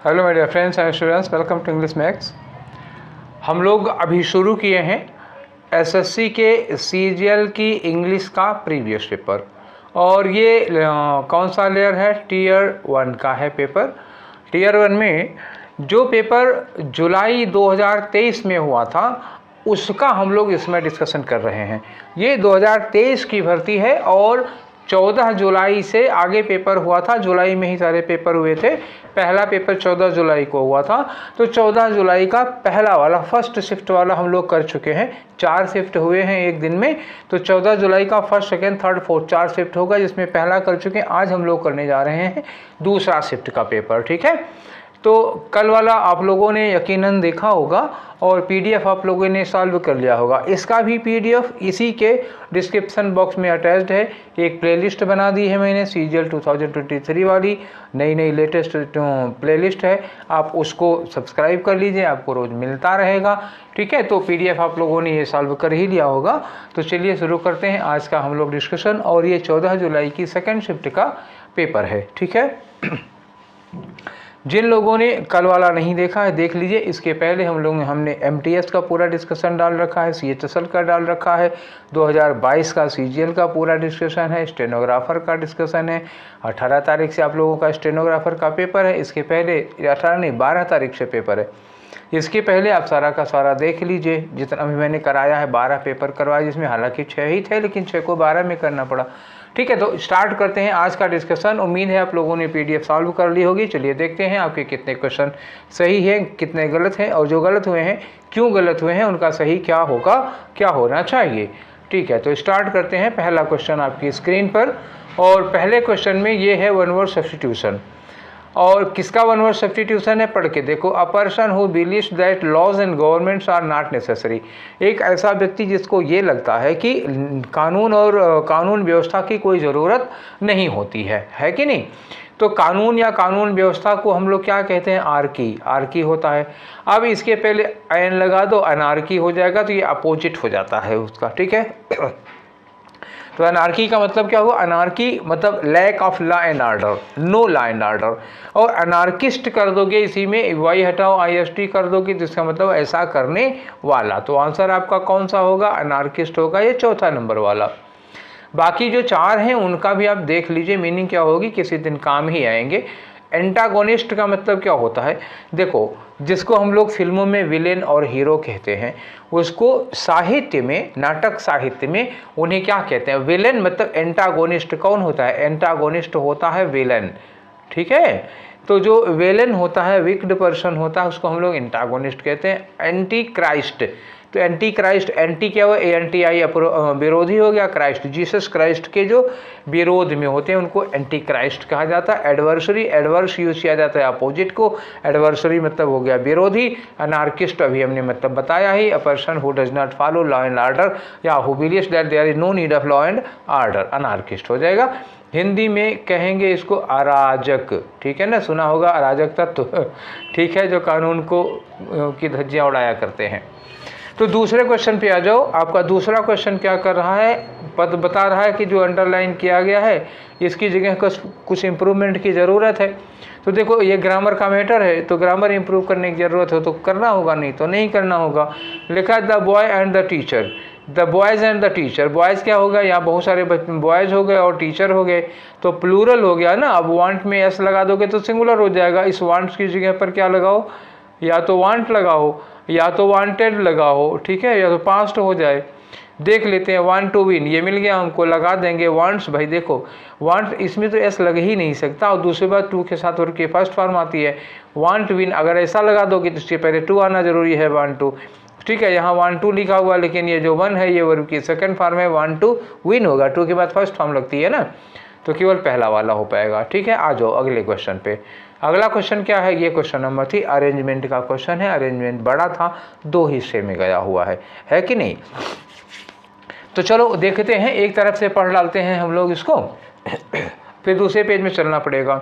Hello my dear friends and students, welcome to English maths. हम लोग अभी शुरू किए हैं एसएससी के सीजीएल की इंग्लिश का प्रीवियस पेपर, और ये कौन सा लेयर है? टीयर 1 का है पेपर। टीयर 1 में जो पेपर जुलाई 2023 में हुआ था उसका हम लोग इसमें डिस्कशन कर रहे हैं। ये 2023 की भर्ती है और 14 जुलाई से आगे पेपर हुआ था। जुलाई में ही सारे पेपर हुए थे। पहला पेपर 14 जुलाई को हुआ था, तो 14 जुलाई का पहला वाला फर्स्ट शिफ्ट वाला हम लोग कर चुके हैं। 4 शिफ्ट हुए हैं एक दिन में, तो 14 जुलाई का first, second, third, fourth 4 shift होगा, जिसमें पहला कर चुके हैं। आज हम लोग करने जा रहे हैं दूसरा शिफ्ट का पेपर। ठीक है, तो कल वाला आप लोगों ने यकीनन देखा होगा और पीडीएफ आप लोगों ने सॉल्व कर लिया होगा। इसका भी पीडीएफ इसी के डिस्क्रिप्शन बॉक्स में अटैच्ड है। एक प्लेलिस्ट बना दी है मैंने, सीजीएल 2023 वाली नई लेटेस्ट प्लेलिस्ट है। आप उसको सब्सक्राइब कर लीजिए, आपको रोज़ मिलता रहेगा। ठीक है, तो पीडीएफ आप लोगों ने ये सॉल्व कर ही लिया होगा। तो चलिए शुरू करते हैं आज का हम लोग डिस्कशन। और ये 14 जुलाई की सेकेंड शिफ्ट का पेपर है। ठीक है, जिन लोगों ने कल वाला नहीं देखा है देख लीजिए। इसके पहले हमने एमटीएस का पूरा डिस्कशन डाल रखा है, सीएचएसएल का डाल रखा है, 2022 का सीजीएल का पूरा डिस्कशन है, स्टेनोग्राफर का डिस्कशन है। 18 तारीख से आप लोगों का स्टेनोग्राफर का पेपर है। इसके पहले 12 तारीख से पेपर है। इसके पहले आप सारा का सारा देख लीजिए। जितना अभी मैंने कराया है 12 पेपर करवाए, जिसमें हालांकि 6 ही थे, लेकिन 6 को 12 में करना पड़ा। ठीक है, तो स्टार्ट करते हैं आज का डिस्कशन। उम्मीद है आप लोगों ने पीडीएफ सॉल्व कर ली होगी। चलिए देखते हैं आपके कितने क्वेश्चन सही हैं, कितने गलत हैं, और जो गलत हुए हैं क्यों गलत हुए हैं, उनका सही क्या होगा, क्या होना चाहिए। ठीक है, तो स्टार्ट करते हैं। पहला क्वेश्चन आपकी स्क्रीन पर, और पहले क्वेश्चन में ये है वन वर्ड सब्स्टिट्यूशन। और किसका वन वर्ड सब्स्टिट्यूशन है, पढ़ के देखो। A person who believes that laws and governments are not necessary. एक ऐसा व्यक्ति जिसको ये लगता है कि कानून और कानून व्यवस्था की कोई ज़रूरत नहीं होती है कि नहीं। तो कानून या कानून व्यवस्था को हम लोग क्या कहते हैं? आर्की होता है। अब इसके पहले एन लगा दो, अनार्की हो जाएगा, तो ये अपोजिट हो जाता है उसका। ठीक है, तो अनार्की का मतलब क्या हुआ? अनार्की मतलब lack of law and order, no law and order. और अनार्किस्ट कर दोगे, इसी में वाई हटाओ आईएसटी कर दोगे, जिसका मतलब ऐसा करने वाला। तो आंसर आपका कौन सा होगा? अनार्किस्ट होगा, ये चौथा नंबर वाला। बाकी जो 4 हैं उनका भी आप देख लीजिए, मीनिंग क्या होगी, किसी दिन काम ही आएंगे। एंटागोनिस्ट का मतलब क्या होता है? देखो, जिसको हम लोग फिल्मों में विलेन और हीरो कहते हैं, उसको साहित्य में, नाटक साहित्य में उन्हें क्या कहते हैं? विलेन। मतलब एंटागोनिस्ट कौन होता है? एंटागोनिस्ट होता है विलेन। ठीक है, तो जो विलेन होता है, विक्ड पर्सन होता है, उसको हम लोग एंटागोनिस्ट कहते हैं। एंटी क्राइस्ट, तो एंटी क्राइस्ट, एंटी क्या हुआ? ANTI, विरोधी हो गया। क्राइस्ट, जीसस क्राइस्ट के जो विरोध में होते हैं उनको एंटी क्राइस्ट कहा जाता है। एडवर्सरी, एडवर्स यूज किया जाता है अपोजिट को। एडवर्सरी मतलब हो गया विरोधी। अनार्किस्ट अभी हमने मतलब बताया ही, a person who does not follow law and order या who believes that there is no need of law and order, anarchist हो जाएगा। हिंदी में कहेंगे इसको अराजक। ठीक है ना, सुना होगा अराजक तत्व। ठीक है, जो कानून को की धज्जियाँ उड़ाया करते हैं। तो दूसरे क्वेश्चन पे आ जाओ। आपका दूसरा क्वेश्चन क्या कर रहा है? बता रहा है कि जो अंडरलाइन किया गया है इसकी जगह कुछ इम्प्रूवमेंट की ज़रूरत है। तो देखो, ये ग्रामर का मैटर है, तो ग्रामर इम्प्रूव करने की ज़रूरत हो तो करना होगा, नहीं तो नहीं करना होगा। लिखा है the boy and the teacher, the boys and the teacher. Boys क्या होगा? यहाँ बहुत सारे बॉयज़ हो गए और टीचर हो गए, तो प्लूरल हो गया ना। अब वांट में एस लगा दोगे तो सिंगुलर हो जाएगा। इस वांट्स की जगह पर क्या लगाओ? या तो वांट लगाओ या तो वांटेड लगाओ। ठीक है, या तो पास्ट हो जाए। देख लेते हैं, वांट टू विन, ये मिल गया हमको, लगा देंगे वांट्स। भाई देखो, वांट इसमें तो एस लग ही नहीं सकता, और दूसरी बात टू के साथ वर्ब की फर्स्ट फॉर्म आती है। वांट विन अगर ऐसा लगा दोगे तो इसके पहले टू आना जरूरी है, वांट टू। ठीक है, यहाँ वांट टू लिखा हुआ, लेकिन ये जो वन है ये वर्ब की सेकंड फॉर्म है, वांट टू विन होगा। टू के बाद फर्स्ट फॉर्म लगती है ना, तो केवल पहला वाला हो पाएगा। ठीक है, आ जाओ अगले क्वेश्चन पे। अगला क्वेश्चन क्या है? ये क्वेश्चन नंबर 3 अरेंजमेंट का क्वेश्चन है। अरेंजमेंट बड़ा था, 2 हिस्से में गया हुआ है कि नहीं? तो चलो देखते हैं, एक तरफ से पढ़ डालते हैं हम लोग इसको, फिर दूसरे पेज में चलना पड़ेगा।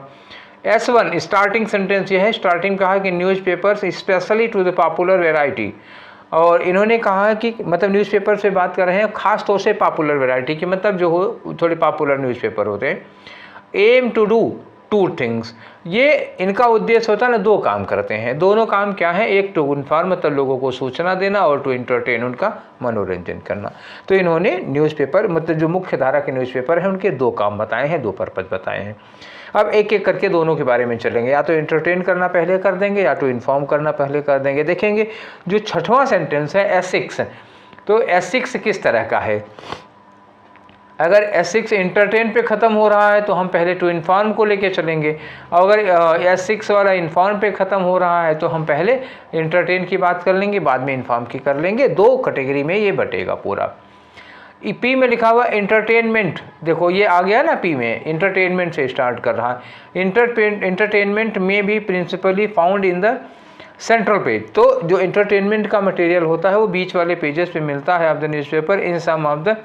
S1 स्टार्टिंग सेंटेंस ये है। स्टार्टिंग कहा कि newspapers specially to the popular variety, और इन्होंने कहा है कि मतलब न्यूज़पेपर से बात कर रहे हैं खास तौर से पॉपुलर वैरायटी की, मतलब जो हो थोड़े पॉपुलर न्यूज़पेपर होते हैं। Aim to do two things, ये इनका उद्देश्य होता है ना, दो काम करते हैं। दोनों काम क्या है, एक टू इन्फॉर्म मतलब लोगों को सूचना देना, और टू इंटरटेन उनका मनोरंजन करना। तो इन्होंने न्यूज़पेपर मतलब जो मुख्य धारा के न्यूज़पेपर हैं उनके दो काम बताए हैं, दो पर्पज़ बताए हैं। अब एक एक करके दोनों के बारे में चलेंगे, या तो इंटरटेन करना पहले कर देंगे या तो इन्फॉर्म करना पहले कर देंगे। देखेंगे जो छठवां सेंटेंस है S6, तो S6 किस तरह का है। अगर S6 इंटरटेन पे ख़त्म हो रहा है तो हम पहले टू इन्फॉर्म को लेके चलेंगे, और अगर S6 वाला इन्फॉर्म पे ख़त्म हो रहा है तो हम पहले इंटरटेन की बात कर लेंगे, बाद में इन्फॉर्म की कर लेंगे। दो कैटेगरी में ये बटेगा पूरा। पी में लिखा हुआ इंटरटेनमेंट, देखो ये आ गया ना, पी में इंटरटेनमेंट से स्टार्ट कर रहा है। इंटरटेनमेंट में भी principally found in the central page, तो जो इंटरटेनमेंट का मटेरियल होता है वो बीच वाले पेजेस पे मिलता है of the newspaper in some of the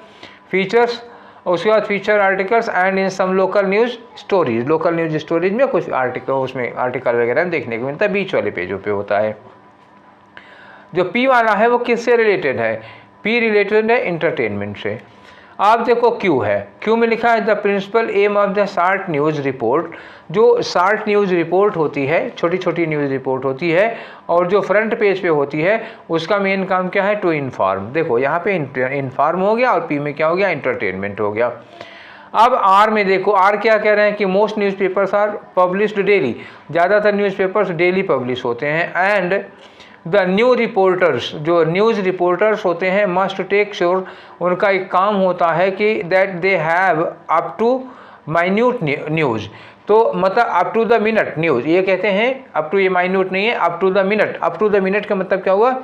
features, उसके बाद feature articles and in some local news stories. Local news stories में कुछ आर्टिकल, उसमें आर्टिकल वगैरह देखने को मिलता है, बीच वाले पेजों पे होता है। जो पी वाला है वो किससे रिलेटेड है, पी रिलेटेड है इंटरटेनमेंट से। आप देखो क्यू है, क्यू में लिखा है the principal aim of the short news report. जो शार्ट न्यूज़ रिपोर्ट होती है, छोटी छोटी न्यूज़ रिपोर्ट होती है, और जो फ्रंट पेज पे होती है उसका मेन काम क्या है, टू इन्फॉर्म। देखो यहाँ पे इन्फॉर्म हो गया, और पी में क्या हो गया, इंटरटेनमेंट हो गया। अब आर में देखो, आर क्या कह रहे हैं कि most newspapers are published daily, ज़्यादातर न्यूज़पेपर्स डेली पब्लिश होते हैं। एंड द न्यू रिपोर्टर्स, जो न्यूज़ रिपोर्टर्स होते हैं, मस्ट टेक श्योर, उनका एक काम होता है कि that they have up to minute news, तो मतलब up to the minute news, ये कहते हैं अप टू, ये माइन्यूट नहीं है, up to the minute. Up to the minute का मतलब क्या हुआ,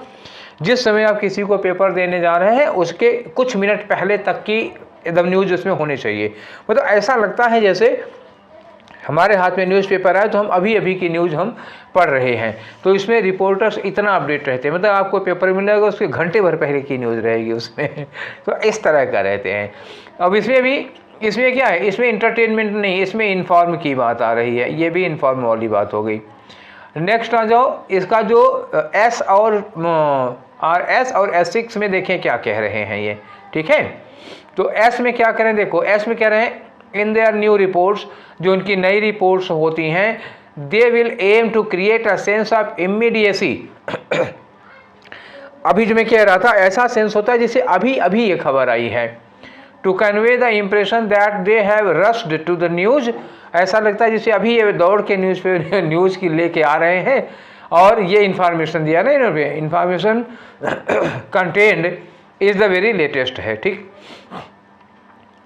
जिस समय आप किसी को पेपर देने जा रहे हैं उसके कुछ मिनट पहले तक की एकदम न्यूज़ उसमें होनी चाहिए। मतलब ऐसा लगता है जैसे हमारे हाथ में न्यूज़पेपर आए तो हम अभी अभी की न्यूज़ हम पढ़ रहे हैं। तो इसमें रिपोर्टर्स इतना अपडेट रहते हैं, मतलब आपको पेपर मिलेगा उसके घंटे भर पहले की न्यूज़ रहेगी उसमें तो इस तरह का रहते हैं। अब इसमें क्या है, इसमें इंटरटेनमेंट नहीं, इसमें इन्फॉर्म की बात आ रही है, ये भी इन्फॉर्म वाली बात हो गई। नेक्स्ट आ जाओ, इसका जो एस और S6 में देखें क्या कह रहे हैं ये, ठीक है। तो एस में क्या करें, देखो एस में कह रहे हैं इन देयर न्यू रिपोर्ट्स, जो उनकी नई रिपोर्ट्स होती हैं, they will aim to create a sense of immediacy. अभी जो मैं कह रहा था, ऐसा सेंस होता है जिसे अभी अभी ये खबर आई है। To convey the impression that they have rushed to the news, ऐसा लगता है जैसे अभी ये दौड़ के न्यूज़ की लेके आ रहे हैं, और ये इंफॉर्मेशन दिया ना इन्होंने, information content is the very latest है, ठीक।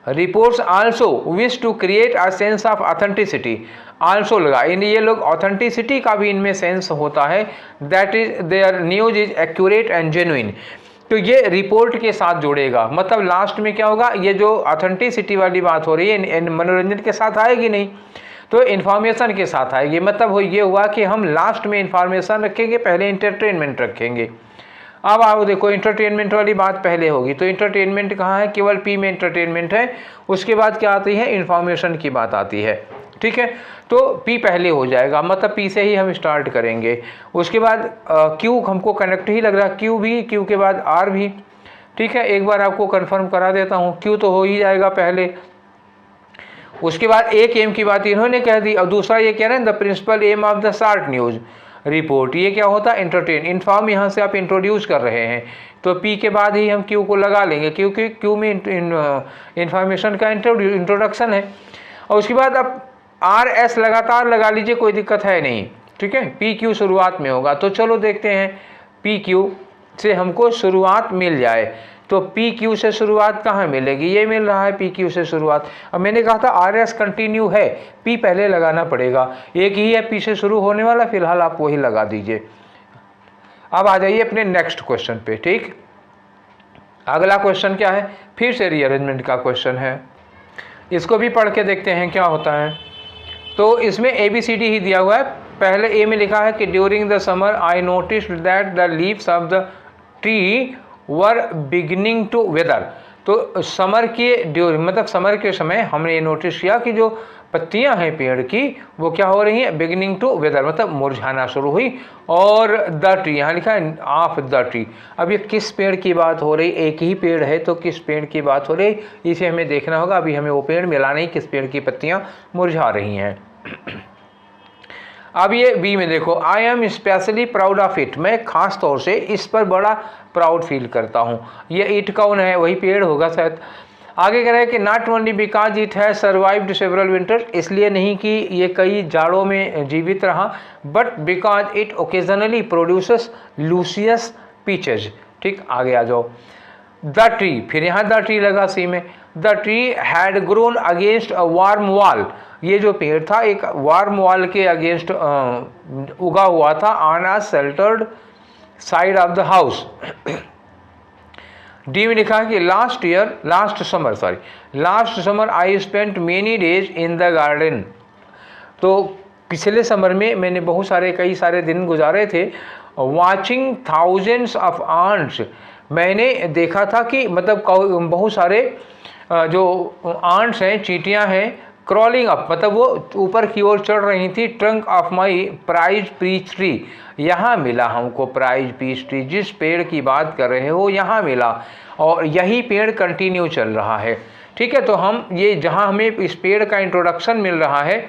Reports also wish to create a sense of authenticity, also लगा, इन ये लोग ऑथेंटिसिटी का भी इनमें सेंस होता है, that is their news is accurate and genuine, तो ये रिपोर्ट के साथ जुड़ेगा। मतलब लास्ट में क्या होगा, ये जो ऑथेंटिसिटी वाली बात हो रही है मनोरंजन के साथ आएगी नहीं, तो इन्फॉर्मेशन के साथ आएगी। मतलब ये हुआ कि हम लास्ट में इन्फॉर्मेशन रखेंगे, पहले इंटरटेनमेंट रखेंगे। अब आओ देखो, इंटरटेनमेंट वाली बात पहले होगी, तो इंटरटेनमेंट कहाँ है, केवल पी में इंटरटेनमेंट है, उसके बाद क्या आती है, इन्फॉर्मेशन की बात आती है, ठीक है। तो पी पहले हो जाएगा, मतलब पी से ही हम स्टार्ट करेंगे। उसके बाद क्यू हमको कनेक्ट ही लग रहा है, क्यू भी, क्यू के बाद आर भी, ठीक है। एक बार आपको कंफर्म करा देता हूँ, क्यू तो हो ही जाएगा पहले। उसके बाद एक एम की बात इन्होंने कह दी, और दूसरा ये कह रहे हैं the principal aim of the short news report, ये क्या होता है, इंटरटेन, इन्फॉर्म यहाँ से आप इंट्रोड्यूस कर रहे हैं, तो पी के बाद ही हम क्यू को लगा लेंगे, क्योंकि क्यू में इंफॉर्मेशन का इंट्रोडक्शन है। और उसके बाद आप आर एस लगातार लगा लीजिए, कोई दिक्कत है नहीं, ठीक है। पी क्यू शुरुआत में होगा, तो चलो देखते हैं पी क्यू से हमको शुरुआत मिल जाए, तो पी क्यू से शुरुआत कहाँ मिलेगी, ये मिल रहा है पी क्यू से शुरुआत। अब मैंने कहा था आर एस कंटिन्यू है, पी पहले लगाना पड़ेगा, एक ही है पी से शुरू होने वाला, फिलहाल आप वही लगा दीजिए। अब आ जाइए अपने नेक्स्ट क्वेश्चन पे, ठीक। अगला क्वेश्चन क्या है, फिर से रीअरेंजमेंट का क्वेश्चन है, इसको भी पढ़ के देखते हैं क्या होता है। तो इसमें ABCD ही दिया हुआ है। पहले ए में लिखा है कि during the summer I noticed that the leaves of the tree were beginning to wither, तो समर के ड्यूरिंग मतलब समर के समय हमने ये नोटिस किया कि जो पत्तियां हैं पेड़ की वो क्या हो रही हैं, बिगिनिंग टू वेदर मतलब मुरझाना शुरू हुई। और द ट्री, यहाँ लिखा है ऑफ द ट्री। अब ये किस पेड़ की बात हो रही, एक ही पेड़ है तो किस पेड़ की बात हो रही, इसे हमें देखना होगा। अभी हमें वो पेड़ मिला नहीं, किस पेड़ की पत्तियां मुरझा रही हैं। अब ये बी में देखो, I am specially proud of it, मैं खास तौर से इस पर बड़ा प्राउड फील करता हूँ। ये इट कौन है? वही पेड़ होगा शायद। आगे कह रहे हैं कि not only because it has survived several winter, इसलिए नहीं कि ये कई जाड़ों में जीवित रहा, but because it occasionally produces Lucius peaches. ठीक, आगे आ जाओ। द ट्री, फिर यहाँ द ट्री लगा सी में। The tree had grown against a warm wall, ये जो पेड़ था एक वार्म वॉल के अगेंस्ट उगा हुआ था, on a sheltered side of the house. D में लिखा है कि last summer I spent many days in the garden, तो पिछले समर में मैंने कई सारे दिन गुजारे थे। वॉचिंग थाउजेंड्स ऑफ आंट्स, मैंने देखा था कि मतलब बहुत सारे जो आंट्स हैं, चींटियां हैं, क्रॉलिंग अप, मतलब वो ऊपर की ओर चढ़ रही थी, trunk of my prize peach tree, यहाँ मिला हमको प्राइज पीच ट्री, जिस पेड़ की बात कर रहे हो यहाँ मिला, और यही पेड़ कंटिन्यू चल रहा है। ठीक है, तो हम ये जहाँ हमें इस पेड़ का इंट्रोडक्शन मिल रहा है,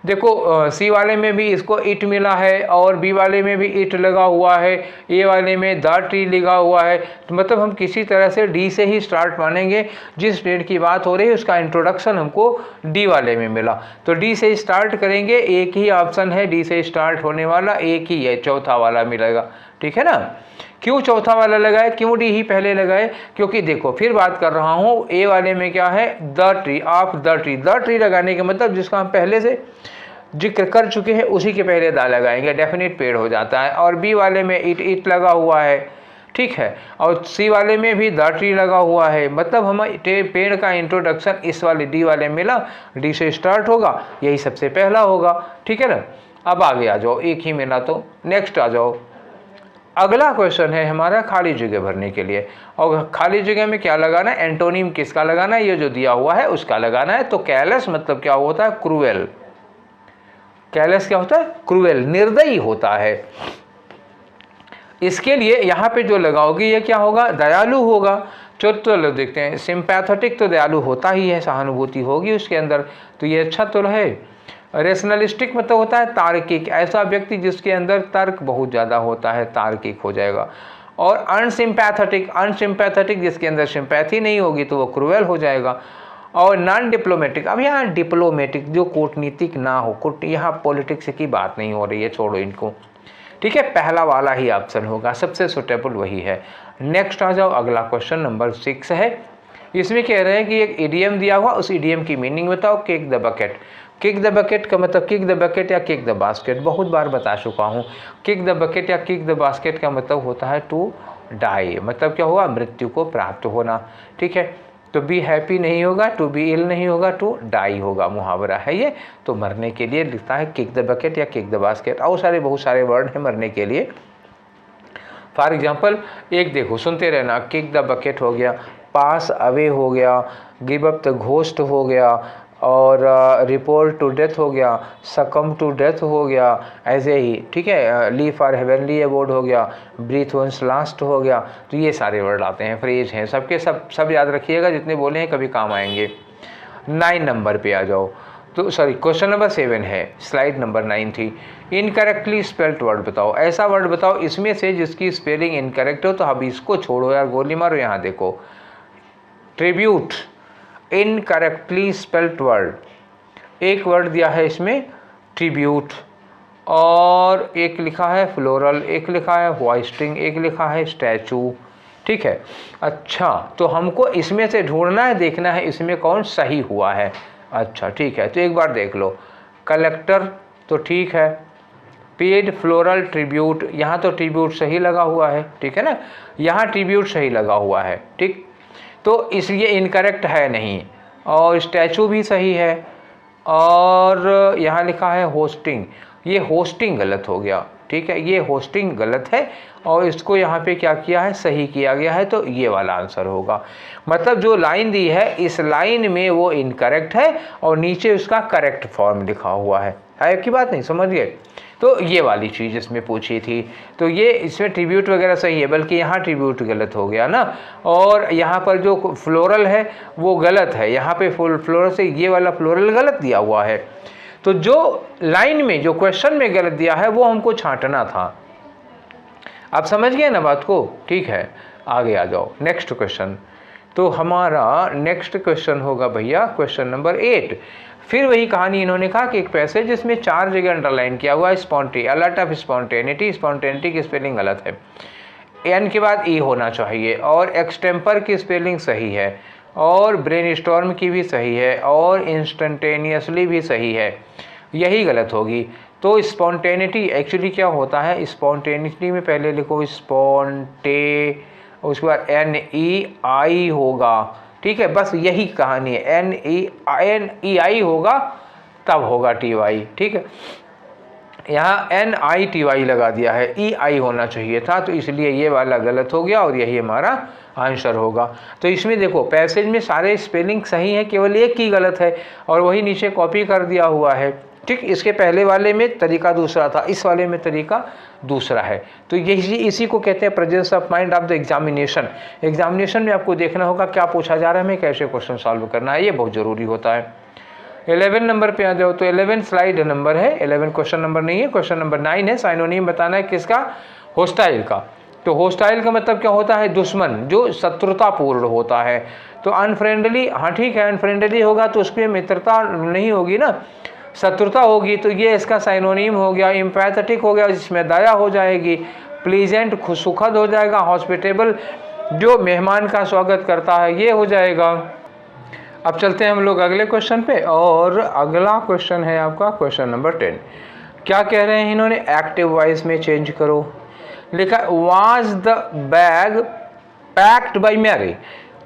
देखो सी वाले में भी इसको इट मिला है, और बी वाले में भी इट लगा हुआ है, ए वाले में द ट्री लिखा हुआ है, तो मतलब हम किसी तरह से डी से ही स्टार्ट मानेंगे। जिस पेड़ की बात हो रही है उसका इंट्रोडक्शन हमको डी वाले में मिला, तो डी से स्टार्ट करेंगे। एक ही ऑप्शन है डी से स्टार्ट होने वाला, एक ही है, चौथा वाला मिलेगा। ठीक है ना? क्यों चौथा वाला लगाए, क्यों डी ही पहले लगाए? क्योंकि देखो फिर बात कर रहा हूँ, ए वाले में क्या है, the tree of the tree, the tree लगाने का मतलब जिसका हम पहले से जिक्र कर चुके हैं उसी के पहले दा लगाएंगे, डेफिनेट पेड़ हो जाता है। और बी वाले में इट लगा हुआ है, ठीक है, और सी वाले में भी द ट्री लगा हुआ है, मतलब हमें पेड़ का इंट्रोडक्शन इस वाले डी वाले में मिला, डी से स्टार्ट होगा, यही सबसे पहला होगा। ठीक है ना? अब आगे आ जाओ, एक ही मिला तो नेक्स्ट आ जाओ। अगला क्वेश्चन है हमारा खाली जगह भरने के लिए, और खाली जगह में क्या लगाना है, एंटोनिम किसका लगाना है, ये जो दिया हुआ है उसका लगाना है। तो कैलस मतलब क्या होता है, क्रूएल। कैलस क्या होता है, क्रूएल, निर्दयी होता है। इसके लिए यहाँ पे जो लगाओगे ये क्या होगा, दयालु होगा। चलो देखते हैं, सिंपैथेटिक तो दयालु होता ही है, सहानुभूति होगी उसके अंदर, तो ये अच्छा तो है। रेशनलिस्टिक मतलब होता है तार्किक, ऐसा व्यक्ति जिसके अंदर तर्क बहुत ज़्यादा होता है, तार्किक हो जाएगा। और अनसिंपैथेटिक जिसके अंदर सिंपैथी नहीं होगी तो वो क्रूएल हो जाएगा। और नॉन डिप्लोमेटिक, अब यहाँ डिप्लोमेटिक जो कूटनीतिक ना हो, यहाँ पॉलिटिक्स की बात नहीं हो रही है, छोड़ो इनको। ठीक है, पहला वाला ही ऑप्शन होगा, सबसे सुटेबल वही है। नेक्स्ट आ जाओ, अगला क्वेश्चन नंबर 6 है। इसमें कह रहे हैं कि एक इडियम दिया हुआ, उस इडियम की मीनिंग बताओ। Kick the bucket, kick the bucket का मतलब किक द बकेट या किक द बास्केट, बहुत बार बता चुका हूँ। किक द बकेट या किक द बास्केट का मतलब होता है टू डाई, मतलब क्या हुआ, मृत्यु को प्राप्त होना। ठीक है, तो बी हैप्पी नहीं होगा, टू बी इल नहीं होगा, टू डाई होगा, मुहावरा है ये। तो मरने के लिए लिखता है किक द बकेट या किक द बास्केट। और बहुत सारे वर्ड हैं मरने के लिए। फॉर एग्जाम्पल एक देखो, सुनते रहना, किक द बकेट हो गया, पास अवे हो गया, गिव अप द घोस्ट हो गया, और रिपोर्ट टू डेथ हो गया, सकम टू डेथ हो गया, ऐसे ही। ठीक है, ली फॉर हेवनली अवॉर्ड हो गया, ब्रीथ वंस लास्ट हो गया। तो ये सारे वर्ड आते हैं, फ्रेज हैं, सबके सब याद रखिएगा, जितने बोले हैं कभी काम आएंगे। 9 नंबर पे आ जाओ, तो सॉरी क्वेश्चन नंबर 7 है, स्लाइड नंबर 9 थी। इनकरेक्टली स्पेल्ड वर्ड बताओ, ऐसा वर्ड बताओ इसमें से जिसकी स्पेलिंग इनकरेक्ट हो। तो अब इसको छोड़ो यार, गोली मारो, यहाँ देखो, ट्रिब्यूट, इनकरेक्टली स्पेल्ड वर्ड। एक वर्ड दिया है इसमें ट्रिब्यूट, और एक लिखा है फ्लोरल, एक लिखा है होइस्टिंग, एक लिखा है स्टैचू। ठीक है, अच्छा, तो हमको इसमें से ढूंढना है, देखना है इसमें कौन सही हुआ है। अच्छा ठीक है, तो एक बार देख लो, कलेक्टर तो ठीक है, पेड, फ्लोरल, ट्रिब्यूट, यहाँ तो ट्रिब्यूट सही लगा हुआ है। ठीक है ना, यहाँ ट्रिब्यूट सही लगा हुआ है। ठीक, तो इसलिए इनकरेक्ट है नहीं, और स्टैचू भी सही है, और यहाँ लिखा है होस्टिंग, ये होस्टिंग गलत हो गया। ठीक है, ये होस्टिंग गलत है, और इसको यहाँ पे क्या किया है, सही किया गया है, तो ये वाला आंसर होगा। मतलब जो लाइन दी है इस लाइन में वो इनकरेक्ट है, और नीचे उसका करेक्ट फॉर्म लिखा हुआ है की बात नहीं, समझ गए? तो ये वाली चीज़ इसमें पूछी थी, तो ये इसमें ट्रिब्यूट वगैरह सही है, बल्कि यहाँ ट्रिब्यूट गलत हो गया ना, और यहाँ पर जो फ्लोरल है वो गलत है, यहाँ पे फ्लोरल से ये वाला फ्लोरल गलत दिया हुआ है। तो जो लाइन में, जो क्वेश्चन में गलत दिया है वो हमको छांटना था। आप समझ गए ना बात को? ठीक है, आगे आ जाओ नेक्स्ट क्वेश्चन। तो हमारा नेक्स्ट क्वेश्चन होगा भैया क्वेश्चन नंबर 8। फिर वही कहानी इन्होंने कहा कि एक पैसेज जिसमें 4 जगह अंडरलाइन किया हुआ है स्पॉन्टे, अलर्ट ऑफ स्पॉन्टेनिटी, स्पॉन्टेनिटी की स्पेलिंग गलत है, एन के बाद ई होना चाहिए, और एक्सटेम्पर की स्पेलिंग सही है, और ब्रेनस्टॉर्म की भी सही है, और इंस्टेंटेनियसली भी सही है, यही गलत होगी। तो स्पॉन्टेनिटी एक्चुअली क्या होता है, स्पॉन्टेनिटी में पहले लिखो स्पॉन्टे, उसके बाद NEI होगा, ठीक है, बस यही कहानी है, NEI होगा तब होगा TY, ठीक है। यहाँ NITY लगा दिया है, EI होना चाहिए था, तो इसलिए ये वाला गलत हो गया और यही हमारा आंसर होगा। तो इसमें देखो पैसेज में सारे स्पेलिंग सही है, केवल एक ही गलत है और वही नीचे कॉपी कर दिया हुआ है, ठीक। इसके पहले वाले में तरीका दूसरा था, इस वाले में तरीका दूसरा है। तो यही इसी को कहते हैं presence of mind of the examination. Examination में आपको देखना होगा क्या पूछा जा रहा है, हमें कैसे क्वेश्चन सॉल्व करना है, ये बहुत ज़रूरी होता है। 11 नंबर पे आ जाओ। तो 11 स्लाइड नंबर है, 11 क्वेश्चन नंबर नहीं है, क्वेश्चन नंबर 9 है। साइनोनिम बताना है किसका, होस्टाइल का। तो होस्टाइल का मतलब क्या होता है, दुश्मन, जो शत्रुतापूर्ण होता है। तो अनफ्रेंडली, हाँ ठीक है, अनफ्रेंडली होगा तो उसमें मित्रता नहीं होगी ना, शत्रुता होगी, तो ये इसका साइनोनिम हो गया। एम्पैथेटिक हो गया, जिसमें दया हो जाएगी। प्लीजेंट, सुखद हो जाएगा। हॉस्पिटेबल, जो मेहमान का स्वागत करता है, ये हो जाएगा। अब चलते हैं हम लोग अगले क्वेश्चन पे, और अगला क्वेश्चन है आपका क्वेश्चन नंबर 10। क्या कह रहे हैं इन्होंने, एक्टिव वॉइस में चेंज करो। लिखा was the bag packed by Mary.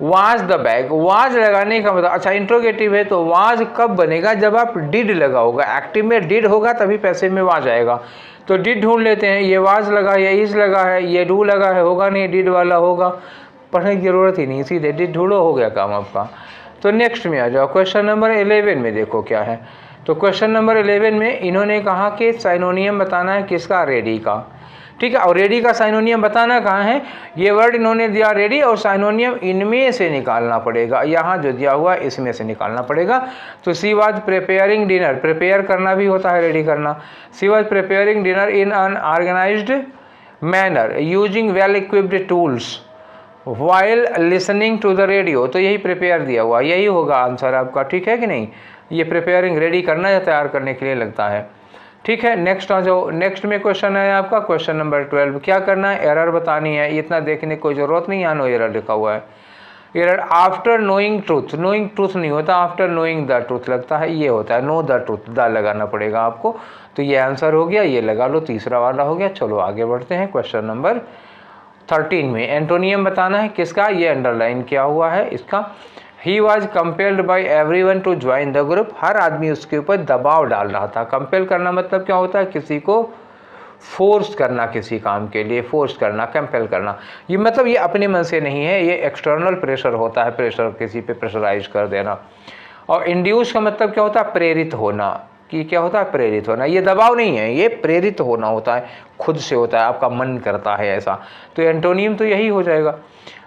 Was the bag, was लगाने का मतलब, अच्छा इंट्रोगेटिव है तो वाज कब बनेगा, जब आप डिड लगा होगा। एक्टिव में डिड होगा तभी पैसिव में वाज आएगा। तो डिड ढूंढ लेते हैं, ये वाज लगा, ये इज लगा है, ये डू लगा है, होगा नहीं, डिड वाला होगा, पढ़ने की जरूरत ही नहीं, सीधे डिड ढूंढो, हो गया काम आपका। तो नेक्स्ट में आ जाओ, क्वेश्चन नंबर 11 में देखो क्या है। तो क्वेश्चन नंबर 11 में इन्होंने कहा कि साइनोनियम बताना है किसका, रेडी का, ठीक है। और रेडी का साइनोनियम बताना कहाँ है, ये वर्ड इन्होंने दिया रेडी, और साइनोनियम इनमें से निकालना पड़ेगा, यहाँ जो दिया हुआ है इसमें से निकालना पड़ेगा। तो she was preparing dinner, prepare करना भी होता है रेडी करना। She was preparing dinner in an organised manner using well equipped tools while listening to the radio. तो यही प्रिपेयर दिया हुआ, यही होगा आंसर आपका, ठीक है कि नहीं। ये प्रिपेयरिंग रेडी करना या तैयार करने के लिए लगता है, ठीक है। नेक्स्ट आ जाओ, नेक्स्ट में क्वेश्चन है आपका क्वेश्चन नंबर 12। क्या करना है, एरर बतानी है, इतना देखने की कोई ज़रूरत नहीं, यहाँ नो एरर लिखा हुआ है। Error after knowing truth, knowing truth नहीं होता, आफ्टर नोइंग द ट्रूथ लगता है, ये होता है नो द ट्रूथ, द लगाना पड़ेगा आपको। तो ये आंसर हो गया, ये लगा लो, तीसरा वाला हो गया। चलो आगे बढ़ते हैं क्वेश्चन नंबर 13 में। एंटोनियम बताना है किसका, ये अंडरलाइन किया हुआ है इसका। He was compelled by every one to join the group, हर आदमी उसके ऊपर दबाव डाल रहा था। कंपेल करना मतलब क्या होता है, किसी को फोर्स करना, किसी काम के लिए फोर्स करना, कंपेल करना। ये मतलब ये अपने मन से नहीं है, ये एक्सटर्नल प्रेशर होता है, प्रेशर किसी पे प्रेशराइज कर देना। और इंड्यूस का मतलब क्या होता है, प्रेरित होना, कि क्या होता है, प्रेरित होना। ये दबाव नहीं है, ये प्रेरित होना होता है, खुद से होता है, आपका मन करता है ऐसा। तो एंटोनियम तो यही हो जाएगा।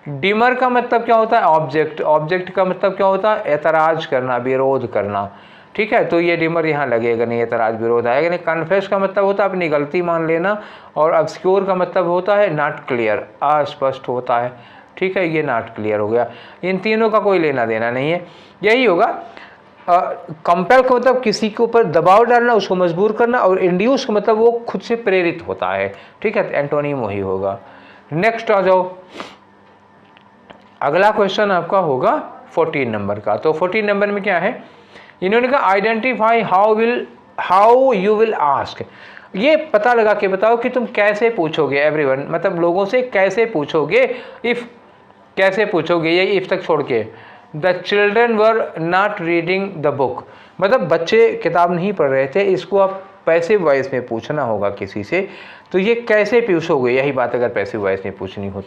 डिमर का मतलब क्या होता है, ऑब्जेक्ट, ऑब्जेक्ट का मतलब क्या होता है, ऐतराज करना, विरोध करना, ठीक है। तो ये डिमर यहाँ लगेगा नहीं, ऐतराज विरोध आएगा नहीं। कन्फेस का मतलब होता है अपनी गलती मान लेना, और ऑब्स्क्योर का मतलब होता है नॉट क्लियर, अस्पष्ट होता है, ठीक है। ये नॉट क्लियर हो गया, इन तीनों का कोई लेना देना नहीं है, यही होगा। कंपेल का मतलब किसी के ऊपर दबाव डालना, उसको मजबूर करना, और इंड्यूस का मतलब वो खुद से प्रेरित होता है, ठीक है। एंटोनिम वही होगा। नेक्स्ट आ जाओ, अगला क्वेश्चन आपका होगा 14 नंबर का। तो 14 नंबर में क्या है, इन्होंने कहा identify how you will ask. ये पता लगा के बताओ कि तुम कैसे पूछोगे, एवरीवन मतलब लोगों से कैसे पूछोगे। इफ कैसे पूछोगे, ये इफ तक छोड़ के। The children were not reading the book, मतलब बच्चे किताब नहीं पढ़ रहे थे, इसको आप पैसिव वॉइस में पूछना होगा किसी से। तो ये कैसे पूछोगे, यही बात अगर पैसिव वॉइस में पूछनी हो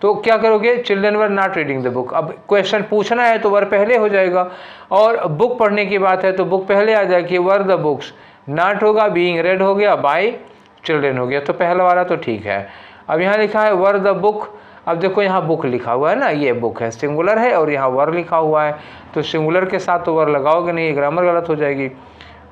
तो क्या करोगे, children were not reading the book. अब क्वेश्चन पूछना है तो वर पहले हो जाएगा, और बुक पढ़ने की बात है तो बुक पहले आ जाएगी, वर द बुक्स। नॉट होगा, बीइंग रेड हो गया, बाय चिल्ड्रन हो गया। तो पहला वाला तो ठीक है। अब यहाँ लिखा है वर द बुक, अब देखो यहाँ बुक लिखा हुआ है ना, ये बुक है, सिंगुलर है, और यहाँ वर लिखा हुआ है, तो सिंगुलर के साथ तो वर लगाओगे नहीं, ग्रामर गलत हो जाएगी।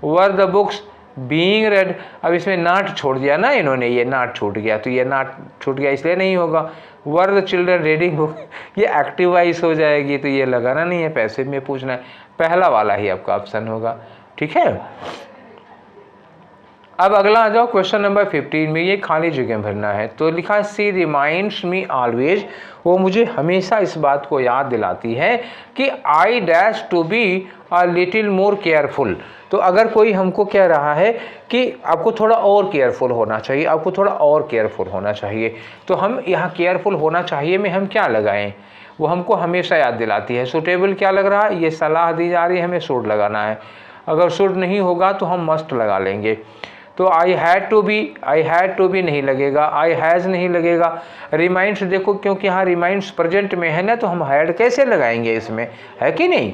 Were the books being red. अब इसमें नाट छोड़ दिया ना इन्होंने, ये नाट छूट गया, तो ये नाट छूट गया इसलिए नहीं होगा। Were the children reading book, ये एक्टिव वॉइस हो जाएगी, तो ये लगाना नहीं है, पैसिव में पूछना है, पहला वाला ही आपका ऑप्शन होगा। ठीक है, अब अगला आ जाओ क्वेश्चन नंबर 15 में, ये खाली जगह भरना है। तो लिखा है सी रिमाइंड्स मी ऑलवेज, वो मुझे हमेशा इस बात को याद दिलाती है कि I dash to be a little more careful. तो अगर कोई हमको कह रहा है कि आपको थोड़ा और केयरफुल होना चाहिए, आपको थोड़ा और केयरफुल होना चाहिए, तो हम यहाँ केयरफुल होना चाहिए में हम क्या लगाएं, वो हमको हमेशा याद दिलाती है। सूटेबल क्या लग रहा है, ये सलाह दी जा रही है, हमें शुड लगाना है। अगर शुड नहीं होगा तो हम मस्ट लगा लेंगे। तो आई हैड टू बी नहीं लगेगा, आई हैज़ नहीं लगेगा। रिमाइंड्स देखो, क्योंकि यहाँ रिमाइंड्स प्रेजेंट में है ना, तो हम हैड कैसे लगाएंगे इसमें, है कि नहीं।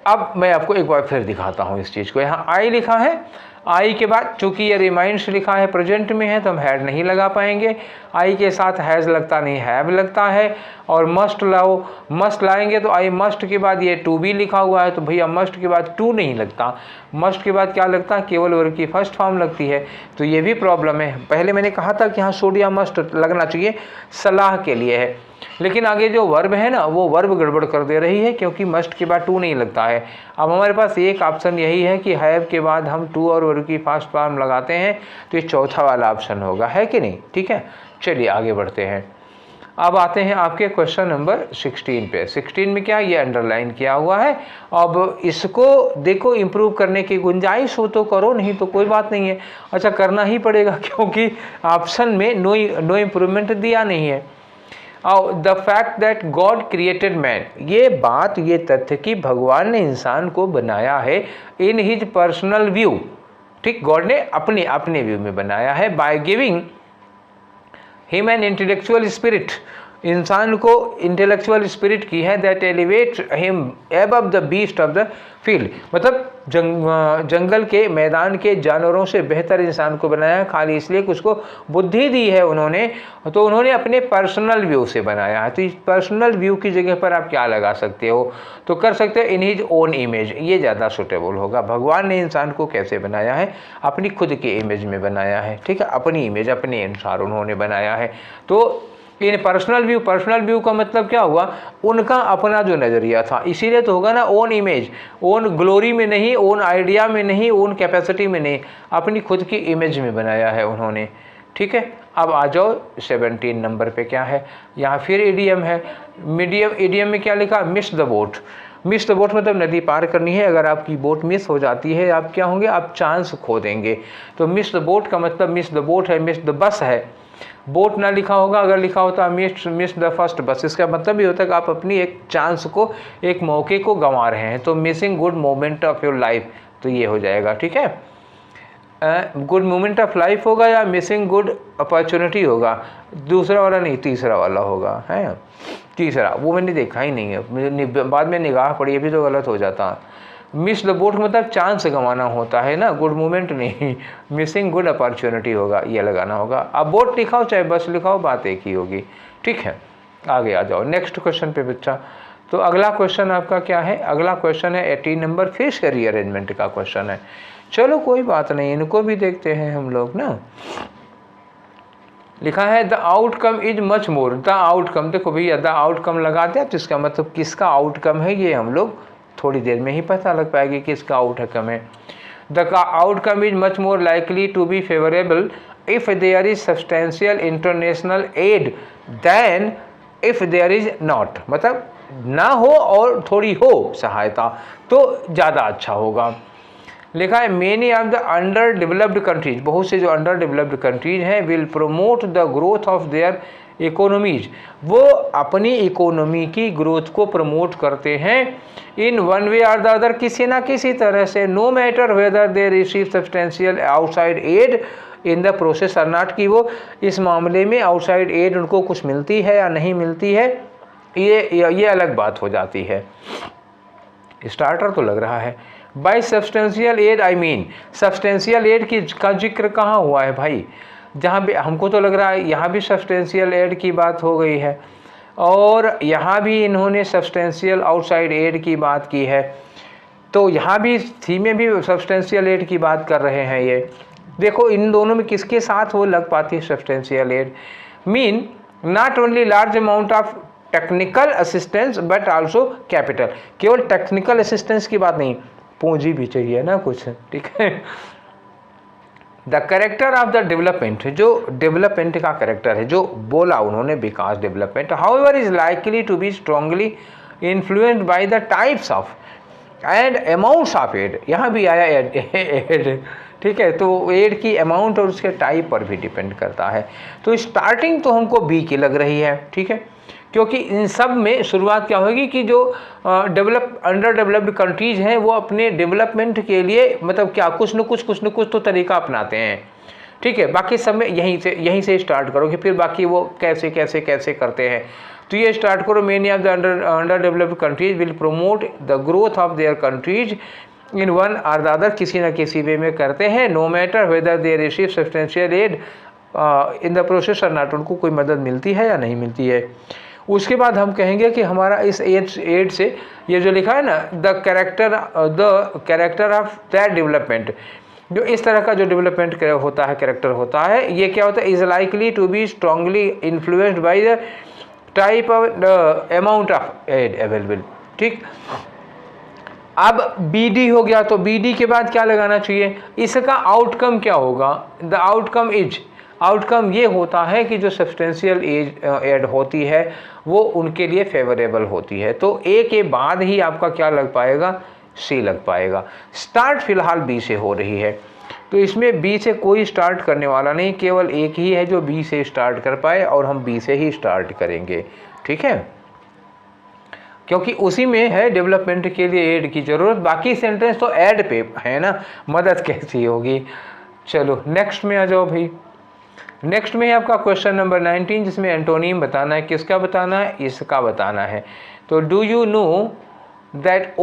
अब मैं आपको एक बार फिर दिखाता हूँ इस चीज़ को। यहाँ आई लिखा है, आई के बाद चूंकि ये रिमाइंड्स लिखा है प्रेजेंट में है, तो हम हैड नहीं लगा पाएंगे। आई के साथ हैज़ लगता नहीं, हैव लगता है। और मस्ट लाओ, मस्ट लाएंगे तो आई मस्ट के बाद ये टू बी लिखा हुआ है, तो भैया मस्ट के बाद टू नहीं लगता, मस्ट के बाद क्या लगता है, केवल वर्ब की फर्स्ट फॉर्म लगती है। तो ये भी प्रॉब्लम है। पहले मैंने कहा था कि यहाँ शुड या मस्ट लगना चाहिए, सलाह के लिए है, लेकिन आगे जो वर्ब है ना, वो वर्ब गड़बड़ कर दे रही है, क्योंकि मस्ट के बाद टू नहीं लगता है। अब हमारे पास एक ऑप्शन यही है कि हैव के बाद हम टू और वर्ब की फर्स्ट फॉर्म लगाते हैं, तो ये चौथा वाला ऑप्शन होगा, है कि नहीं। ठीक है, चलिए आगे बढ़ते हैं। अब आते हैं आपके क्वेश्चन नंबर 16 पे। 16 में क्या, ये अंडरलाइन किया हुआ है। अब इसको देखो, इम्प्रूव करने की गुंजाइश हो तो करो, नहीं तो कोई बात नहीं है। अच्छा, करना ही पड़ेगा, क्योंकि ऑप्शन में नो इम्प्रूवमेंट दिया नहीं है। The fact that God created man, ये बात, ये तथ्य कि भगवान ने इंसान को बनाया है इन हिज पर्सनल व्यू। ठीक, गॉड ने अपने व्यू में बनाया है। By giving him an intellectual spirit, इंसान को इंटेलेक्चुअल स्पिरिट की है, that elevate him above the beast of the field, मतलब जंगल के मैदान के जानवरों से बेहतर इंसान को बनाया है, खाली इसलिए कि उसको बुद्धि दी है उन्होंने, तो उन्होंने अपने पर्सनल व्यू से बनाया है। तो इस पर्सनल व्यू की जगह पर आप क्या लगा सकते हो, तो कर सकते हो इन हिज ओन इमेज, ये ज़्यादा सूटेबल होगा। भगवान ने इंसान को कैसे बनाया है, अपनी खुद की इमेज में बनाया है। ठीक है, अपनी इमेज, अपने अनुसार उन्होंने बनाया है। तो इन पर्सनल व्यू का मतलब क्या हुआ, उनका अपना जो नज़रिया था, इसीलिए तो होगा ना ओन इमेज, ओन ग्लोरी में नहीं, ओन आइडिया में नहीं, ओन कैपेसिटी में नहीं, अपनी खुद की इमेज में बनाया है उन्होंने। ठीक है, अब आ जाओ 17 नंबर पे क्या है, यहाँ फिर इडियम है। इडियम में क्या लिखा, miss the boat. Miss the boat मतलब नदी पार करनी है, अगर आपकी बोट मिस हो जाती है आप क्या होंगे, आप चांस खो देंगे। तो मिस द बोट का मतलब मिस द बोट है, मिस द बस है। बोट ना लिखा होगा, अगर लिखा होता मिस द फर्स्ट बस, इसका मतलब ये होता है कि आप अपनी एक चांस को, एक मौके को गंवा रहे हैं। तो missing good moment of your life, तो ये हो जाएगा। ठीक है, गुड मोमेंट ऑफ लाइफ होगा या मिसिंग गुड अपॉर्चुनिटी होगा, दूसरा वाला नहीं, तीसरा वाला होगा, है तीसरा, वो मैंने देखा ही नहीं है, बाद में निगाह पड़ी, अभी तो गलत हो जाता। मिस द बोट मतलब चांस गंवाना होता है ना, गुड मोमेंट नहीं, मिसिंग गुड अपॉर्चुनिटी होगा, ये लगाना होगा। अब बोट लिखाओ चाहे बस लिखाओ, बात एक ही होगी। ठीक है, आगे आ जाओ नेक्स्ट क्वेश्चन पे बच्चा। तो अगला क्वेश्चन आपका क्या है, अगला क्वेश्चन है 18 नंबर, फिर से रीअरेंजमेंट का क्वेश्चन है। चलो कोई बात नहीं, इनको भी देखते हैं हम लोग ना। लिखा है the outcome is much more, the outcome, देखो भैया द आउटकम लगाते हैं तो इसका मतलब किसका आउटकम है, ये हम लोग थोड़ी देर में ही पता लग पाएगी किसका आउटकम है। The outcome is much more likely to be favourable if there is substantial international aid than if there is not, मतलब ना हो और थोड़ी हो सहायता तो ज़्यादा अच्छा होगा। लिखा है many of the underdeveloped countries, बहुत से जो अंडर डेवलप्ड कंट्रीज हैं, will promote the growth of there economies, वो अपनी इकोनॉमी की ग्रोथ को प्रमोट करते हैं इन वन वे और द अदर, किसी ना किसी तरह से, no matter whether they receive substantial outside aid in the process or not, की वो इस मामले में आउटसाइड एड उनको कुछ मिलती है या नहीं मिलती है, ये अलग बात हो जाती है। स्टार्टर तो लग रहा है। By substantial aid I mean, substantial aid का जिक्र कहाँ हुआ है भाई, जहाँ भी हमको तो लग रहा है यहाँ भी सब्सटेंशियल एड की बात हो गई है और यहाँ भी इन्होंने सब्सटेंशियल आउटसाइड एड की बात की है। तो यहाँ भी सी में भी सब्सटेंशियल एड की बात कर रहे हैं। ये देखो इन दोनों में किसके साथ वो लग पाती है substantial aid, mean not only large amount of technical assistance but also capital. केवल टेक्निकल असिस्टेंस की बात नहीं, पूंजी भी चाहिए ना कुछ, ठीक है। The character of the development, जो डेवलपमेंट का कैरेक्टर है, जो बोला उन्होंने विकास development, however is likely to be strongly influenced by the types of and amounts of aid. यहाँ भी आया एड, ठीक है। तो एड की अमाउंट और उसके टाइप पर भी डिपेंड करता है। तो स्टार्टिंग तो हमको बी की लग रही है, ठीक है, क्योंकि इन सब में शुरुआत क्या होगी कि जो अंडर डेवलप्ड कंट्रीज हैं वो अपने डेवलपमेंट के लिए मतलब क्या कुछ न कुछ तो तरीका अपनाते हैं, ठीक है। बाकी सब में यहीं से स्टार्ट करोगे, फिर बाकी वो कैसे कैसे कैसे करते हैं। तो ये स्टार्ट करो, many of the underdeveloped countries will promote the growth of their countries in one or the other, किसी न किसी वे में करते हैं, no matter whether they receive substantial aid in the process or not, उनको कोई मदद मिलती है या नहीं मिलती है। उसके बाद हम कहेंगे कि हमारा इस एड से ये जो लिखा है ना, the character of that development, जो इस तरह का जो डेवलपमेंट होता है, कैरेक्टर होता है, ये क्या होता है, is likely to be strongly influenced by the type of amount of aid available, ठीक। अब BD हो गया, तो BD के बाद क्या लगाना चाहिए, इसका आउटकम क्या होगा, द आउटकम इज, आउटकम ये होता है कि जो सब्सटेंशियल एड होती है वो उनके लिए फेवरेबल होती है। तो A के बाद ही आपका क्या लग पाएगा, C लग पाएगा। स्टार्ट फिलहाल B से हो रही है, तो इसमें B से कोई स्टार्ट करने वाला नहीं, केवल एक ही है जो B से स्टार्ट कर पाए और हम B से ही स्टार्ट करेंगे, ठीक है, क्योंकि उसी में है डेवलपमेंट के लिए एड की ज़रूरत। बाकी सेंटेंस तो एड पे है ना, मदद कैसी होगी। चलो नेक्स्ट में आ जाओ भाई। नेक्स्ट में है आपका क्वेश्चन नंबर 19, जिसमें एंटोनीम बताना है। किसका बताना है, इसका बताना है। तो do you know that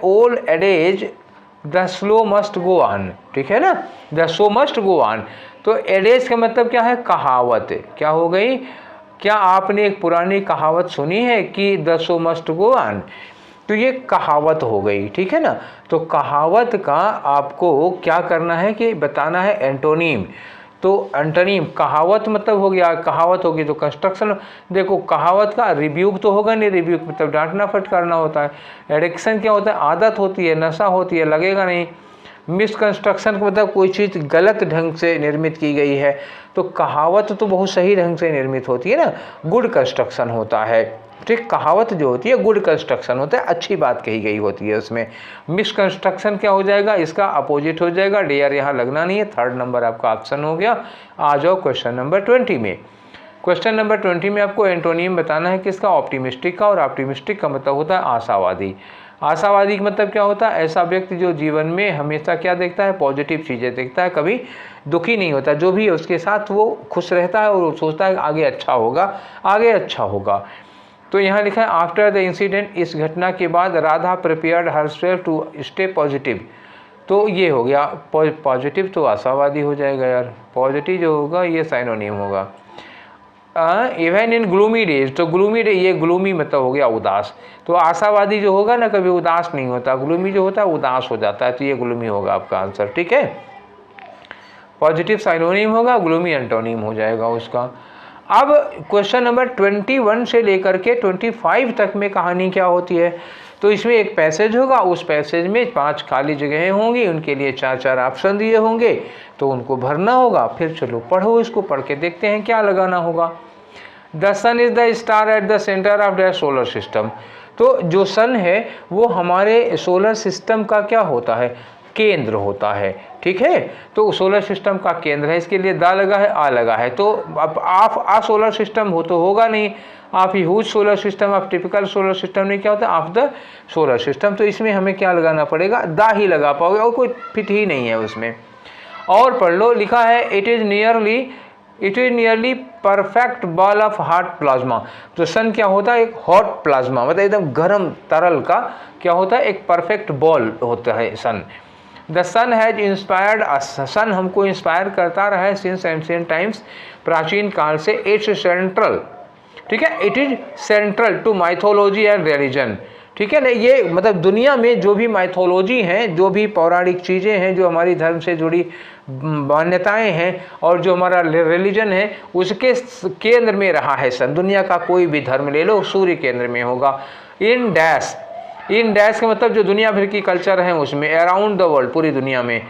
old adages the slow must go on, ठीक है ना, the slow must go on. तो एडेज का मतलब क्या है, कहावत। क्या हो गई, क्या आपने एक पुरानी कहावत सुनी है कि the slow must go on, तो ये कहावत हो गई, ठीक है ना। तो कहावत का आपको क्या करना है कि बताना है एंटोनीम। तो एंटोनीम, कहावत मतलब हो गया, कहावत होगी तो कंस्ट्रक्शन। देखो कहावत का रिब्यूक तो होगा नहीं, रिब्यूक मतलब डांटना फटकारना होता है। एडिक्शन क्या होता है, आदत होती है, नशा होती है, लगेगा नहीं। मिसकंस्ट्रक्शन का मतलब कोई चीज़ गलत ढंग से निर्मित की गई है। तो कहावत तो बहुत सही ढंग से निर्मित होती है ना, गुड कंस्ट्रक्शन होता है, ठीक। कहावत जो होती है गुड कंस्ट्रक्शन होता है, अच्छी बात कही गई होती है उसमें। मिसकंस्ट्रक्शन क्या हो जाएगा, इसका अपोजिट हो जाएगा। डेयर यहाँ लगना नहीं है, 3rd नंबर आपका ऑप्शन हो गया। आ जाओ क्वेश्चन नंबर 20 में। क्वेश्चन नंबर 20 में आपको एंटोनियम बताना है किसका, ऑप्टिमिस्टिक का। और ऑप्टिमिस्टिक का मतलब होता है आशावादी। आशावादी का मतलब क्या होता है, ऐसा व्यक्ति जो जीवन में हमेशा क्या देखता है, पॉजिटिव चीज़ें देखता है, कभी दुखी नहीं होता। जो भी है उसके साथ वो खुश रहता है और सोचता है आगे अच्छा होगा, आगे अच्छा होगा। तो यहाँ लिखा है आफ्टर द इंसिडेंट, इस घटना के बाद Radha prepared herself to stay positive. तो ये हो गया पॉजिटिव, तो आशावादी हो जाएगा यार। पॉजिटिव जो होगा ये साइनोनिम होगा। इवन इन ग्लूमी डेज, तो ग्लूमी डे, ये ग्लूमी मतलब हो गया उदास। तो आशावादी जो होगा ना कभी उदास नहीं होता, ग्लूमी जो होता है उदास हो जाता है। तो ये ग्लूमी होगा आपका आंसर, ठीक है। पॉजिटिव साइनोनिम होगा, ग्लूमी एंटोनिम हो जाएगा उसका। अब क्वेश्चन नंबर 21 से लेकर के 25 तक में कहानी क्या होती है। तो इसमें एक पैसेज होगा, उस पैसेज में 5 खाली जगहें होंगी, उनके लिए 4-4 ऑप्शन दिए होंगे, तो उनको भरना होगा। फिर चलो पढ़ो, इसको पढ़ के देखते हैं क्या लगाना होगा। The sun is the star at the centre of the solar system. तो जो सन है वो हमारे सोलर सिस्टम का क्या होता है, केंद्र होता है, ठीक है। तो सोलर सिस्टम का केंद्र है, इसके लिए दा लगा है, आ लगा है। तो अब आप सोलर सिस्टम हो तो होगा नहीं, आप ह्यूज सोलर सिस्टम, आप टिपिकल सोलर सिस्टम नहीं, क्या होता है, ऑफ द सोलर सिस्टम। तो इसमें हमें क्या लगाना पड़ेगा, दा ही लगा पाओगे, और कोई फिट ही नहीं है उसमें। और पढ़ लो, लिखा है it is nearly perfect ball of hot plasma. तो सन क्या होता है, एक हॉट प्लाज्मा, मतलब एकदम गर्म तरल का क्या होता है, एक परफेक्ट बॉल होता है सन। द सन हैज इंस्पायर्ड अस, सन हमको इंस्पायर करता रहा है सिंस एंशिएंट टाइम्स, प्राचीन काल से। इट्स सेंट्रल, ठीक है, it is central to mythology and religion, ठीक है ना। ये मतलब दुनिया में जो भी माइथोलॉजी हैं, जो भी पौराणिक चीज़ें हैं, जो हमारी धर्म से जुड़ी मान्यताएं हैं और जो हमारा रिलीजन है, उसके केंद्र में रहा है सन। दुनिया का कोई भी धर्म ले लो, सूर्य केंद्र में होगा। इन डैश का मतलब जो दुनिया भर की कल्चर है उसमें, अराउंड द वर्ल्ड, पूरी दुनिया में।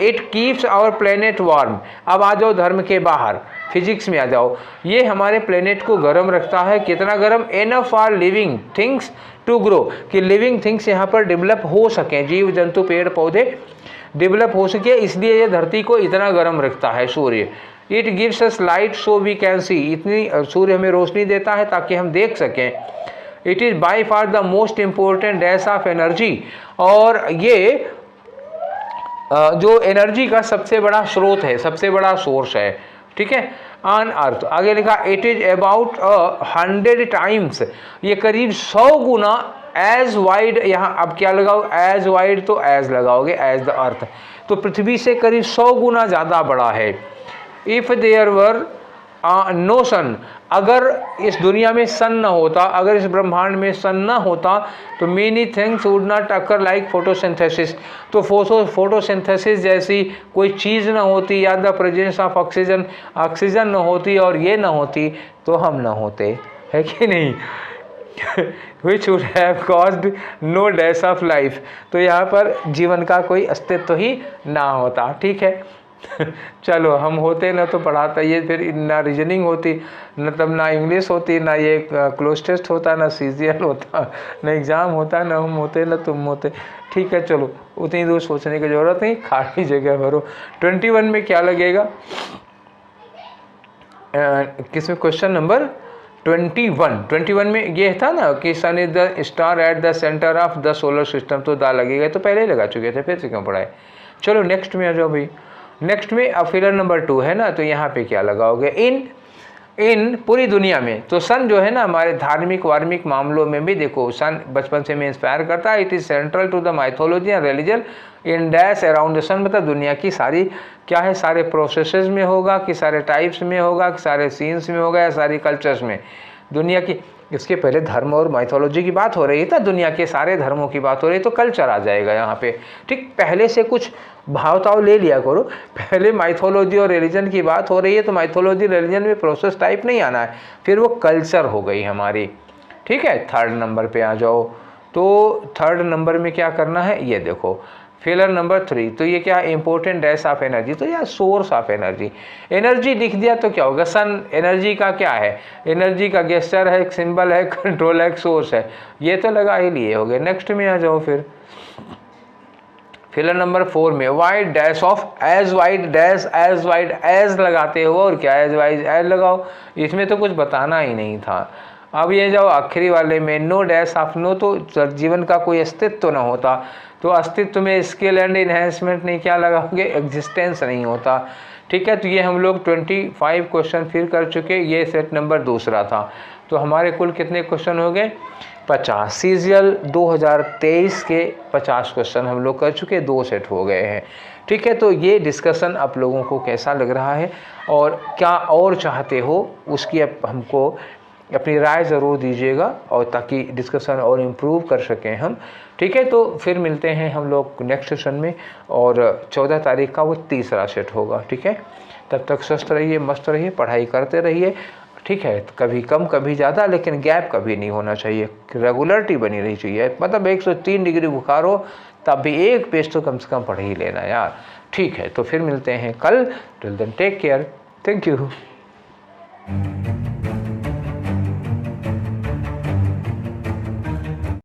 It keeps our planet warm. अब आ जाओ धर्म के बाहर, फिजिक्स में आ जाओ। ये हमारे प्लेनेट को गर्म रखता है। कितना गर्म? Enough for living things to grow, कि लिविंग थिंग्स यहाँ पर डेवलप हो सकें, जीव जंतु पेड़ पौधे डेवलप हो सके, इसलिए ये धरती को इतना गर्म रखता है सूर्य। It gives us light so we can see, इतनी सूर्य हमें रोशनी देता है ताकि हम देख सकें। It is by far the most important dash of energy, और ये जो एनर्जी का सबसे बड़ा स्रोत है, सबसे बड़ा सोर्स है, ठीक है, ऑन अर्थ। आगे लिखा इट इज अबाउट 100 टाइम्स, ये करीब 100 गुना एज वाइड, यहाँ अब क्या लगाओ? एज वाइड, तो एज लगाओगे, एज द अर्थ, तो पृथ्वी से करीब 100 गुना ज़्यादा बड़ा है। इफ़ देयर वर नो सन, अगर इस दुनिया में सन न होता, अगर इस ब्रह्मांड में सन न होता, तो many things would not occur like photosynthesis, तो फोटोसिंथेसिस जैसी कोई चीज़ न होती, या the presence of oxygen, oxygen न होती और ये न होती, तो हम न होते, है कि नहीं? Which would have caused no dash of life, तो यहाँ पर जीवन का कोई अस्तित्व ही ना होता, ठीक है। चलो, हम होते ना तो पढ़ाता ये, फिर ना रीजनिंग होती, न तब ना इंग्लिश होती, ना ये क्लोज टेस्ट होता, ना सीजीएल होता, ना एग्ज़ाम होता, ना हम होते ना तुम होते, ठीक है। चलो, उतनी दूर सोचने की ज़रूरत नहीं, खाली जगह भरो। 21 में क्या लगेगा? किसमें? क्वेश्चन नंबर 21 में ये था ना कि sun is the star at the centre of the solar system, तो दा लगेगा, तो पहले ही लगा चुके थे, फिर से क्यों पढ़ाए। चलो नेक्स्ट में आ जाओ भाई। नेक्स्ट में अब फिगर नंबर 2 है ना, तो यहाँ पे क्या लगाओगे? इन पूरी दुनिया में, तो सन जो है ना हमारे धार्मिक वार्मिक मामलों में भी देखो, सन बचपन से में इंस्पायर करता है। It is central to the mythology and religion in dash around the sun, मतलब दुनिया की सारी क्या है, सारे प्रोसेसेस में होगा, कि सारे टाइप्स में होगा, कि सारे सीन्स में होगा, या सारी कल्चर्स में दुनिया की। इसके पहले धर्म और माइथोलॉजी की बात हो रही था, दुनिया के सारे धर्मों की बात हो रही है, तो कल्चर आ जाएगा यहाँ पे, ठीक। पहले से कुछ भावताव ले लिया करो, पहले माइथोलॉजी और रिलीजन की बात हो रही है, तो माइथोलॉजी रिलीजन में प्रोसेस टाइप नहीं आना है, फिर वो कल्चर हो गई हमारी, ठीक है। 3rd नंबर पे आ जाओ, तो 3rd नंबर में क्या करना है, ये देखो फिगर नंबर 3, तो ये क्या? इंपॉर्टेंट डैश ऑफ एनर्जी, तो यार सोर्स ऑफ एनर्जी। एनर्जी लिख दिया तो क्या होगा? सन एनर्जी का क्या है? एनर्जी का गेस्चर है, एक सिंबल है, कंट्रोल है, एक सोर्स है, ये तो लगा ही लिए होगे। नेक्स्ट में आ जाओ फिर फिगर नंबर 4 में, wide dash of as wide dash as wide as लगाते हो, और क्या? एज वाइज एज लगाओ, इसमें तो कुछ बताना ही नहीं था। अब ये जाओ आखिरी वाले में, नो डैश ऑफ नो, तो जीवन का कोई अस्तित्व ना होता, तो अस्तित्व में स्किल एंड इन्हेंसमेंट नहीं, क्या लगाओगे? एग्जिस्टेंस नहीं होता, ठीक है। तो ये हम लोग 25 क्वेश्चन फिर कर चुके, ये सेट नंबर 2 था। तो हमारे कुल कितने क्वेश्चन हो गए? 50। सीजीएल 2023 के 50 क्वेश्चन हम लोग कर चुके, 2 सेट हो गए हैं, ठीक है। तो ये डिस्कशन आप लोगों को कैसा लग रहा है, और क्या और चाहते हो, उसकी अब हमको अपनी राय ज़रूर दीजिएगा, और ताकि डिस्कशन और इम्प्रूव कर सकें हम, ठीक है। तो फिर मिलते हैं हम लोग नेक्स्ट सेशन में, और 14 तारीख का वो 3रा सेट होगा, ठीक है। तब तक स्वस्थ रहिए, मस्त रहिए, पढ़ाई करते रहिए, ठीक है। कभी कम कभी ज़्यादा, लेकिन गैप कभी नहीं होना चाहिए, रेगुलरिटी बनी रही चाहिए। मतलब 103 डिग्री बुखार हो तब भी एक पेज तो कम से कम पढ़ ही लेना यार, ठीक है। तो फिर मिलते हैं कल, till then take care, thank you.